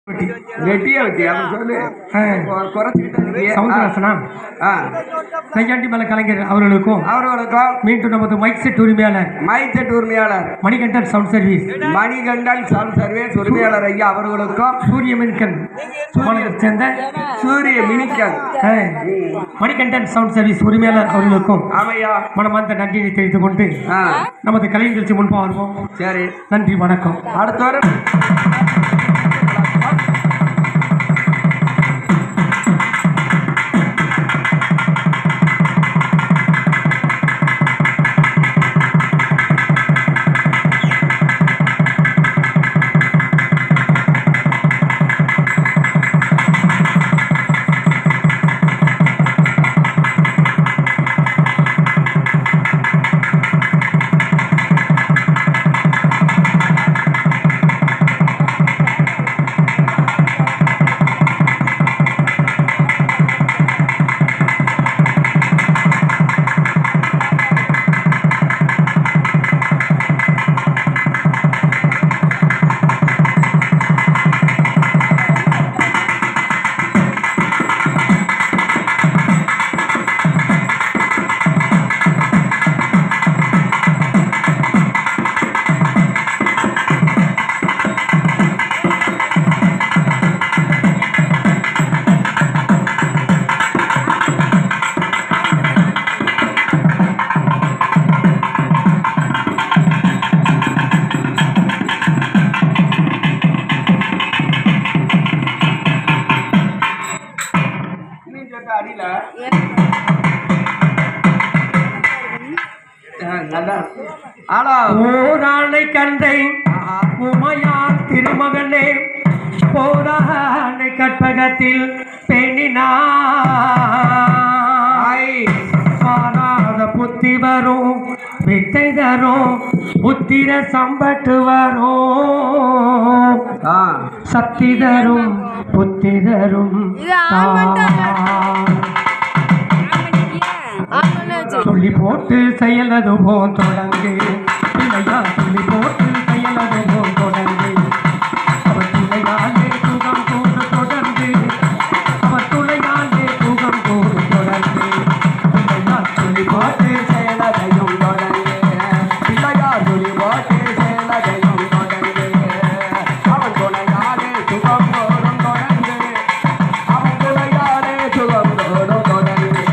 வெட்டியா வச்சு சொல்லு கையாண்டி மலை கலைஞர் அவர்களுக்கும் மீண்டும் நமது மைக் செட் உரிமையாளர் மணிகண்டன் சவுண்ட் சர்வீஸ் உரிமையாளர் ஐயா அவர்களுக்கும் சூரிய மினிக்கன் சேர்ந்த சூரிய மினிக்கன் மணிகண்டன் சவுண்ட் சர்வீஸ் உரிமையாளர் அவர்களுக்கும் மனமார்ந்த நன்றியை தெரிவித்துக் கொண்டு நமது கலை நிகழ்ச்சி முன்பு வருவோம். சரி, நன்றி, வணக்கம். அடுத்த வாரம் போராளை கண்டை உமையார் திருமகனே போராளை கற்பகத்தில் பெண்ணினாராத புத்தி வரும் வித்தை தரும் புத்திர சம்பட்டு வரும் சக்தி தரும் புத்தி தரும் சொல்லி போட்டு செயலது போன் தொடங்கு இல்லையா சொல்லி போட்டு செயலது போன் தொடங்கு அவர் துணையாலே சுகம் கூறு தொடர்ந்து அவர் துணையாலே சுகம் கூறு தொடர்ந்து இல்லையா சொல்லி போட்டு செயலதையும் தொடங்கு இல்லையா சொல்லி போட்டு செயலதையும் தொடங்கு அவர் துணையாலே சுகம் கூறும் தொடர்ந்து அவர் துணையாலே சுகம் கூறும் தொடர்ந்து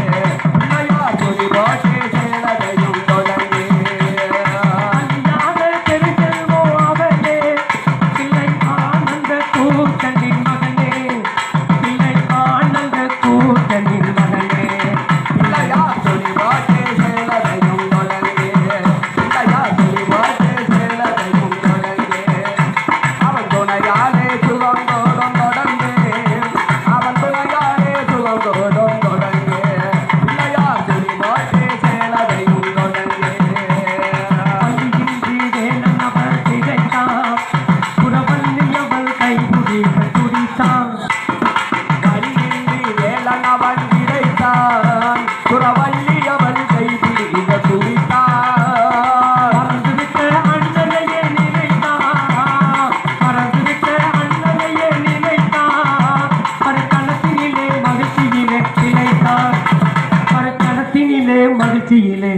மகிழ்ச்சியிலே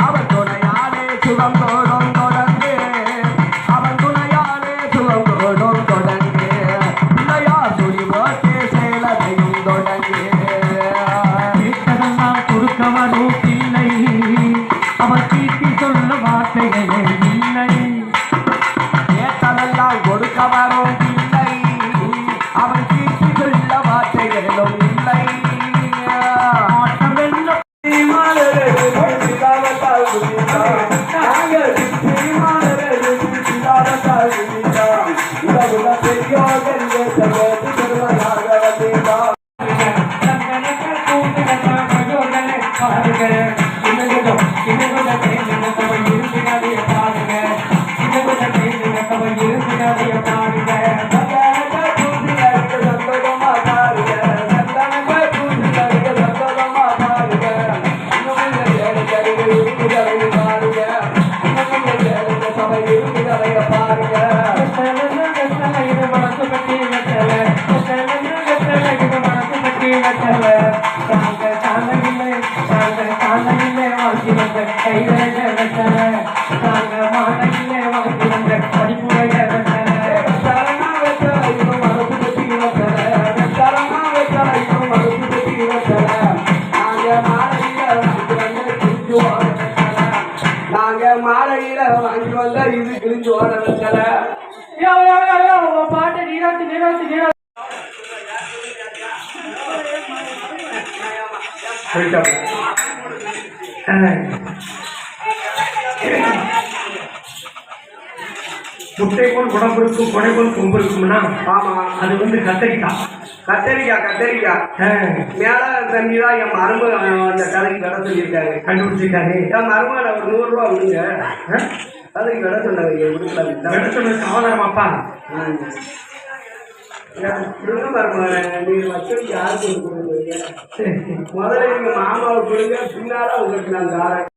அவர் துணையாலே சுகம் தோடும் தொடர்ந்து அவன் துணையாலே சுகம் தோடும் தொடர்ந்து இல்லையா சொல்லி போட்டே செயலதையும் தொடர்ந்து கேட்டதெல்லாம் கொடுக்க வரும் இல்லை அவர் தீட்டி சொல்ல வார்த்தைகளே இல்லை கொடுக்க வரும் இல்லை அவன் தீர்த்து சொல்ல வார்த்தைகளும் இல்லை நாங்க மாலையில வாங்கி வந்தா இது கிழிஞ்சு ஓட வைக்கல. பாட்டு நீராத்து நீராத்து நீராத்து முட்டை போல் குடம் இருக்கும் கொடை போல் கொம்பு இருக்கும்னா ஆமா, அது வந்து கத்தரிக்காய். மேல தண்ணி தான் என் மருமக அந்த கதைக்கு விட சொல்லியிருக்காரு, கண்டுபிடிச்சிருக்காரு. என் மருமக ஒரு 100 ரூபா விடுங்க கதைக்கு விட சொன்னாங்க. விட சொன்னதுக்கு ஆதாரமாப்பா கொடுங்க மருமக, நீங்க மக்களுக்கு யாருக்கு கொடுக்குறீங்க? முதல்ல எங்க மாமாவை கொடுங்க, பின்னால உங்களுக்கு நான் தாரேன்.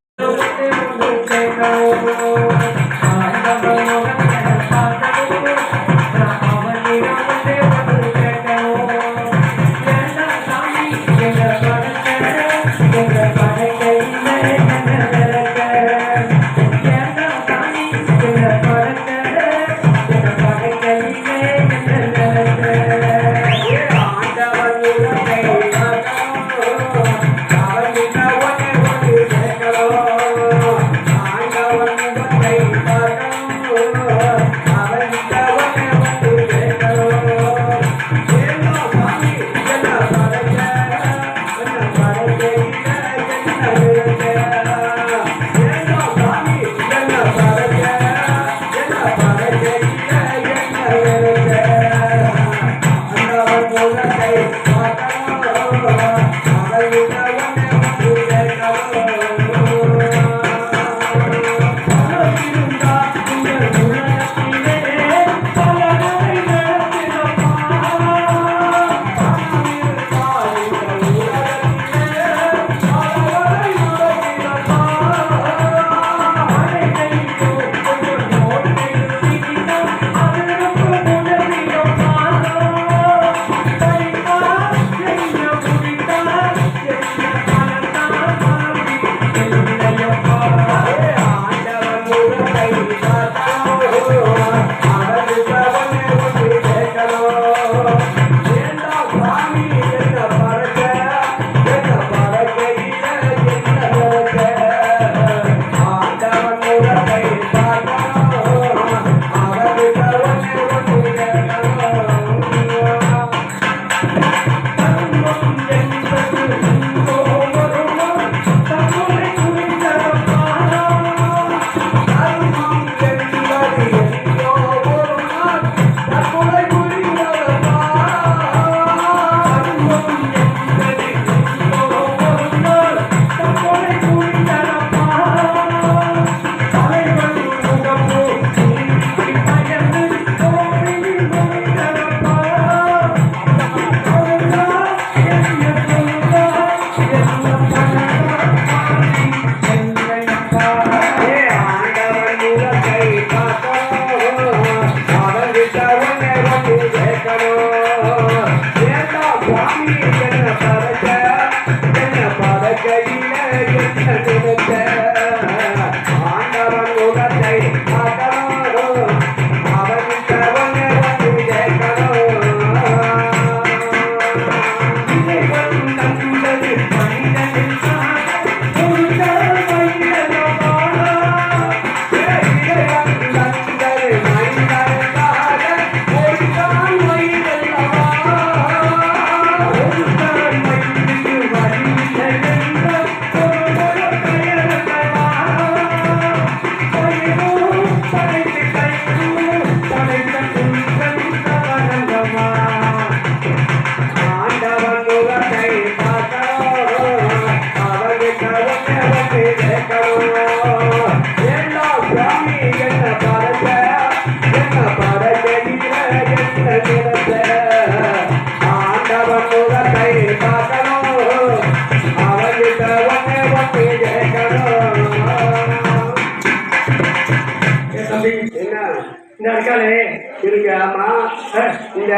இந்த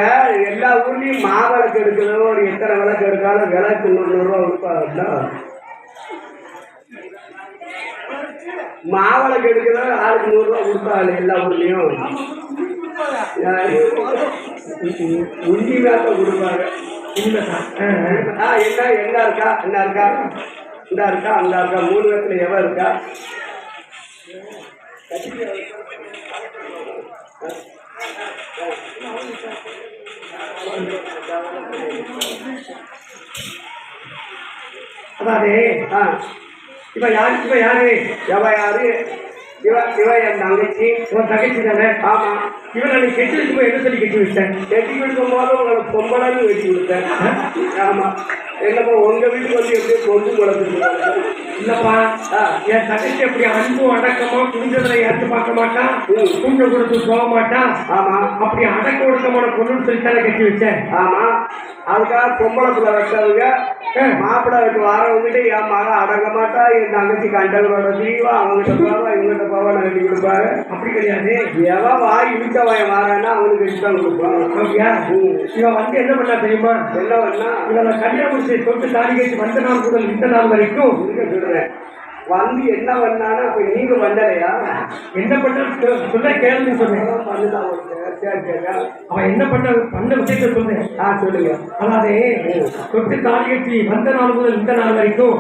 எல்லா ஊர்லயும் மாவிளக்கு எடுக்கணும், ஒரு எத்தனை விளக்கு எடுக்காலும் விளக்கு 100 ரூபா கொடுப்பாங்க. மாவளை கெடுக்கிறத ஆளுக்கு 100 ரூபா கொடுத்தாள் எல்லா ஊர்லேயும். உண்டி மேத்த கொடுப்பாங்க. என்ன என்ன இருக்கா என்ன இருக்கா இந்த இருக்கா அந்த இருக்கா 3 பேத்துல எவ இருக்கா? அதாதே இவ யாரு இவ என் தங்கச்சி. உன் தங்கச்சி தானே? ஆமா. இவன் நான் கெட்டி வச்சுப்போ என்ன சொல்லி கெட்டி வச்சேன்? கெட்டி கொடுக்கும் போது உங்களை பொம்பளன்னு வெட்டி கொடுத்தேன். ஆமா. என்னப்பா உங்க வீட்டுக்கு வந்து எப்படியும் கொண்டு முளைச்சிருக்காங்க. இல்லப்பா என் தங்கச்சி எப்படி அன்பும் அடக்கமா துணிஞ்சதுல ஏற்று பார்க்க மாட்டான், துண்டு கொடுத்து போக மாட்டான். ஆமா. அப்படி அடக்க ஒடுக்கமான பொண்ணுன்னு சொல்லித்தானே கட்டி வச்சேன். ஆமா. அதுக்காக பொம்பளை பிள்ளை வச்சவங்க மாப்பிள்ளை வீட்டு வார வந்துட்டு என் மக அடங்க மாட்டா, என் தங்கச்சி கண்டவங்களோட தீவா அவங்ககிட்ட போவா இவங்ககிட்ட போவா கட்டி கொடுப்பாரு. அப்படி கிடையாது. எவன் வாய் இழுக்க வாய் வாரான்னா அவனுக்கு கட்டிதான் கொடுப்பான். இவன் வந்து என்ன பண்ணா தெரியுமா? என்ன பண்ணா இவனை கல்யாணம் முடிச்சு தொட்டு தாலி கட்டி வந்த நாள் முதல் இந்த நாள் வரைக்கும் சொல்றேன் வந்து என்ன பண்ணானா? அப்ப நீங்க பண்ணலையா? என்ன பண்ண சொல்ல கேளுன்னு சொன்னேன். அவன் என்ன பண்ண விஷயத்த சொன்னேன். சொல்லுங்க. அதாவது தொட்டு தாலி கட்டி வந்த நாள் முதல் இந்த நாள் வரைக்கும்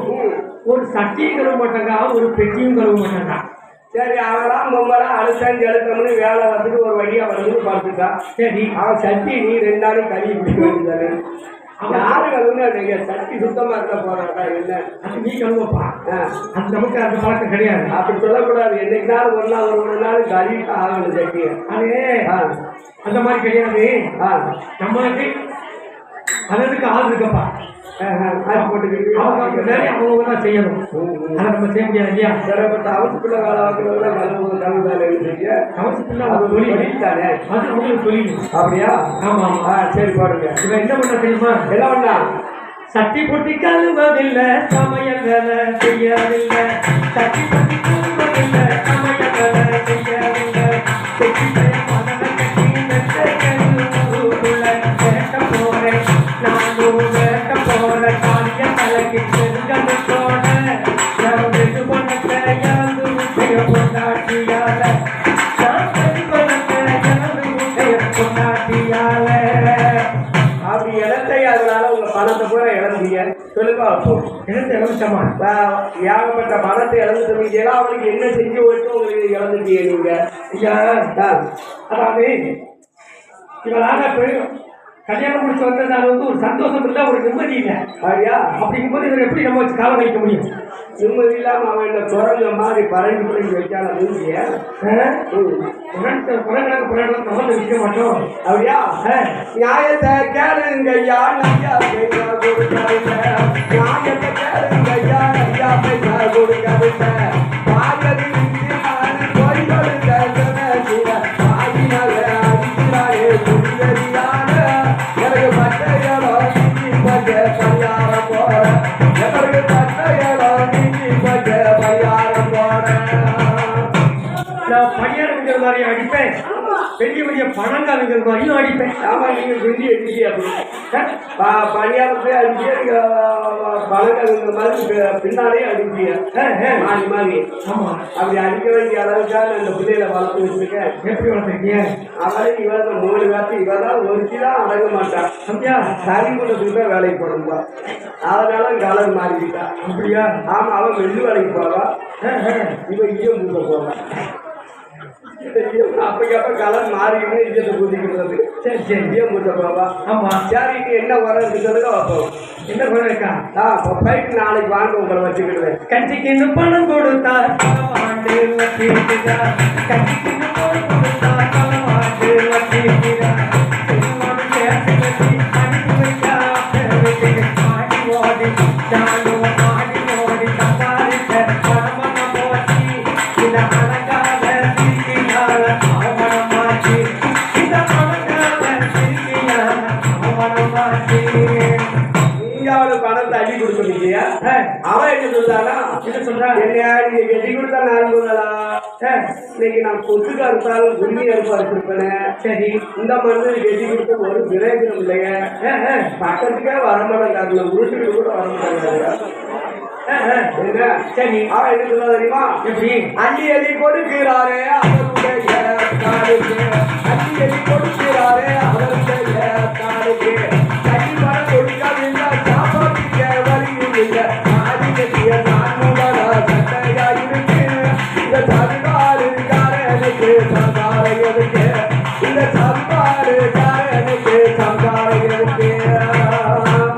ஒரு சட்டியும் கழுவ மாட்டாங்க, ஒரு பெட்டியும் கழுவ மாட்டாங்க. சரி, அவெல்லாம் பொம்பளை அழுத்தம் எழுத்தம்னு வேலை வந்துட்டு ஒரு வழியா வந்து பார்த்துட்டா. சரி, அவன் சட்டி நீ 2 நாளைக்கு கழுவி பிடிக்க வேண்டியதானே? யாரு கழுவுனா நீங்க சட்டி சுத்தமா இருக்க போறாட்டா? என்ன அது நீ கழுவப்பா, அது நமக்கு அந்த பழக்கம் கிடையாது. அப்படி சொல்லக்கூடாது. என்னைக்கு நாள் ஒரு நாள் கழுவிட்டு ஆகணும் சட்டி. அதே அந்த மாதிரி கிடையாது. நம்மளுக்கு அதற்கு ஆள் இருக்கப்பா, அவங்க வேலையை அவங்க தான் செய்யணும். அதை நம்ம செய்ய முடியாது இல்லையா? சிறப்பட்ட அவசுக்குள்ள வேலை வாக்குறதுல அவசுக்குள்ள அது தொழில் தானே, அது அவங்களுக்கு தொழில். அப்படியா? ஆமா ஆமா. சரி பாருங்க. இவன் என்ன பண்ண தெரியுமா? என்ன பண்ணா? சட்டி பொட்டி கழுவதில்லை, சமையல் வேலை செய்யவில்லை. சட்டி பொட்டி கழுவதில்லை, சமையல் வேலை செய்யவில்லை. அப்படி இடத்தை அதனால உங்க பணத்தை பூரா இழந்தீங்க. சொல்லுங்க. இடத்தை இழந்துட்டோமா? ஏகப்பட்ட பணத்தை இழந்துட்டீங்க. அவனுக்கு என்ன செஞ்சு போயிட்டு உங்களுக்கு இழந்துட்டீங்க நீங்க? ஐயா, அதாவது இவளாக போயிடும் கல்யாணம் முடிச்சு வந்ததால வந்து ஒரு சந்தோஷம் இல்லை, ஒரு நிம்மதி இல்லை. ஐயா, அப்படிங்கும்போது இவர் எப்படி நம்ம வச்சு காலம் கழிக்க முடியும்? நிம்மதி இல்லாம அவன் இந்த குரங்க மாதிரி பரண்டி பரண்டி வைக்காத மூஞ்சிய குரங்க விற்க மாட்டோம். அப்படியா? நியாயத்தை கேளுங்க ஐயா, நையா பைசா கொடுக்காதுங்க. நியாயத்தை கேளுங்க ஐயா, நையா பைசா கொடுக்காதுங்க. பாக்கது போய் கொடுக்க ஆகினால அடிக்கிறாரே புரியாத எனக்கு பட்டையலோ நீ பஞ்ச பரியாரம் போற, எனக்கு பட்டையலோ நீ பஞ்ச பரியாரம் போற. நான் பணியாரங்கிற மாதிரி அடிப்பேன், பெரிய பெரிய பணங்காரங்கிற மாதிரியும் அடிப்பேன். ஆமா, நீங்க பெரிய அடிச்சு அப்படி பணியாரத்தை அடிச்சு பணங்காரங்கிற மாதிரி பின்னாலே அடிப்பீங்க மாறி மாறி. ஆமா, அப்படி அடிக்க வேண்டிய அளவுக்காக அந்த பிள்ளைகளை வளர்த்து வச்சிருக்கேன். எப்படி வளர்த்துருக்கீங்க? அவளை இவன் 3 பேர்த்து இவதான் ஒருத்திதான் அடங்க மாட்டான். அப்படியா? கறி கூட்டத்துக்கு போய் வேலைக்கு போடும்பா, அதனால கலர் மாறிக்கிட்டா. அப்படியா? ஆமா, அவன் வெள்ளு வேலைக்கு போவா, இவன் இங்கே மூக்க போவான். அப்பக்கப்ப கலர் மாறிக்கிட்டு இயத்தை ஊதிக்கிறது. சரி சரி, இங்கே மூத்த போவா. ஆமா, சரி. என்ன குறை இருக்கு சொல்லுங்க பார்ப்போம். என்ன குறை இருக்கா? போயிட்டு நாளைக்கு வாங்க, உங்களை வச்சுக்கிடுவேன். கட்சிக்கு பணம் கொடுத்தா ஆண்டு வச்சிருக்கிறா, கட்சிக்கு பணம் கொடுத்தா ஆண்டு வச்சிருக்கிறா. பணத்தை அள்ளி கொடுத்துருக்கீங்க. அவன் என்ன சொல்றானா? என்ன சொல்றா? என்னையா நீங்க கட்டி கொடுத்தா நான் சொல்லலா? இன்னைக்கு நான் சொத்துக்கா இருந்தாலும் உரிமையா இருப்பேன். சரி, இந்த மருந்து கட்டி கொடுத்த ஒரு பிரயோஜனம் இல்லைங்க. பக்கத்துக்கே வரமாட்டாங்க, உருட்டுக்கிட்டு கூட வரமாட்டாங்க. என்ன சரி அவன் என்ன சொல்ல தெரியுமா? எப்படி அள்ளி எலி கொடுக்கிறாரே அவருடைய காலுக்கு, அள்ளி எலி கொடுக்கிறாரே அவருடைய காலுக்கு, கட்டி பணம் கொடுக்கவில்லை சாப்பாட்டுக்க வழியும் இல்லை, ஆதி கட்டிய நான் முதலா சட்டையா இருக்கு, இந்த சர்வாருக்காரனுக்கு சம்சாரம் இருக்கு, இந்த சர்வாருக்காரனுக்கு சம்சாரம் இருக்கு.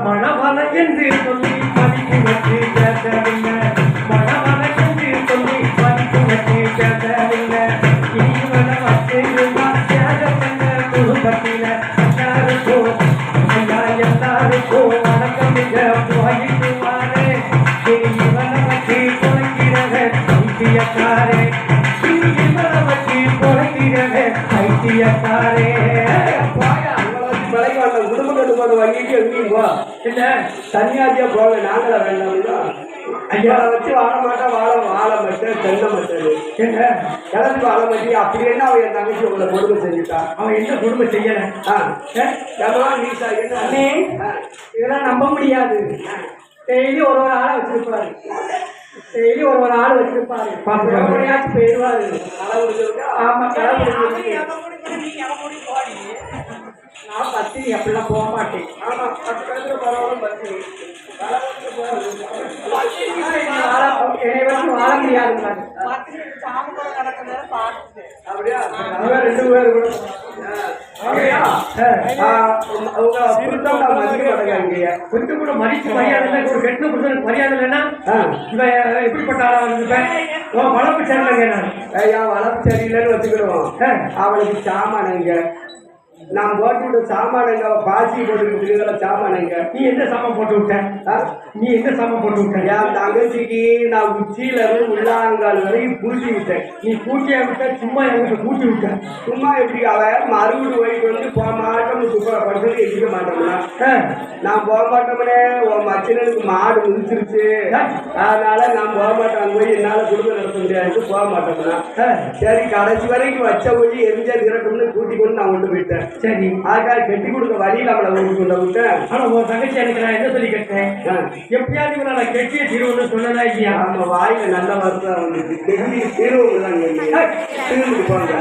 மணவன என்று சொல்லி மதிக்கு வச்சு பேசவில்லை, மணவன என்று சொல்லி மதிக்கு வச்சு பேசவில்லை, இவன வச்சிருந்தா சேதப்பண்ண குடும்பத்தில எல்லாருக்கும் ஐயா எல்லாருக்கும் வணக்கம் மிக போயிட்டுவாரே, இவனை வச்சு பொழைக்கிறவ ஐத்தியக்காரே, இவனை வச்சு பொழைக்கிறவ ஐத்தியக்காரே. குடும்ப கட்டுப்பாடு வாங்கிட்டு எங்கேயும் போ என்ன தனியாதியா போக நாங்கள வேண்டாம். ஐயா வச்சு வாழ மாட்டேன், வாழ மாட்டேன், தென்ன மாட்டேன், என்ன கிளம்பி வாழ மாட்டேன். அப்படி என்ன அவன் என் தங்கச்சி உங்களை கொடுமை செஞ்சுட்டான். அவன் என்ன கொடுமை செய்யல. நீசா என்ன அண்ணே, இதெல்லாம் நம்ப முடியாது. டெய்லி ஒரு ஆளை வச்சிருப்பாரு, டெய்லி ஒரு ஆள் வச்சிருப்பாரு, எப்படியாச்சும் போயிடுவாரு. ஆமா நான் பத்தினி அப்படிலாம் போக மாட்டேன். ஆமா 10 பேருக்கு பரவாயில்ல பத்தினி என்னை வச்சு வாழ முடியாது. அப்படியா 2 பேர் கூட கொஞ்சம் கூட மதிச்சு மரியாதை இல்லை, ஒரு கெட்ட புருஷனுக்கு மரியாதை இல்லைன்னா இவன் எப்படிப்பட்ட ஆளா இருந்துப்பேன். வளர்ப்பு சரியில்லைங்க. நான் வளர்ப்பு சரியில்லைன்னு வச்சுக்கிடுவோம். அவளுக்கு சாமானங்க நான் போட்டு விட்ட சாமானங்க, பாசி போட்டு சாமானங்க. நீ என்ன சாமான் போட்டு விட்ட? நீ என்ன சாமான் போட்டு விட்ட? என் தங்கச்சிக்கு நான் உச்சியில இருந்து உள்ளாங்கால் வரைக்கும் பூட்டி விட்டேன். நீ பூட்டியா விட்ட? சும்மா என்கிட்ட பூட்டி விட்ட? சும்மா எப்படி அவ மறுபடி போயிட்டு வந்து போக மாட்டோம்னு படுத்து எதிர்க்க மாட்டோம்னா நான் போக மாட்டோம்னே உன் மச்சனுக்கு மாடு முடிச்சிருச்சு, அதனால நான் போக மாட்டேன், போய் என்னால குடும்பம் நடத்த முடியாது போக மாட்டோம்னா சரி கடைசி வரைக்கும் வச்ச போய் எரிஞ்சா திரட்டும்னு கூட்டி கொண்டு நான் கொண்டு போயிட்டேன். சரி அதுக்காக கெட்டி கொடுக்க வழியில் அவளை கொண்டு கொண்டு விட்டேன். ஆனா உன் தங்கச்சி எனக்கு நான் என்ன சொல்லி கேட்டேன், எப்படியாவது நான் கெட்டிய தீர்வுன்னு சொன்னதா இல்லையா? நம்ம வாயில நல்ல வார்த்தை வந்துச்சு, கெட்டி தீர்வு தான் போங்க.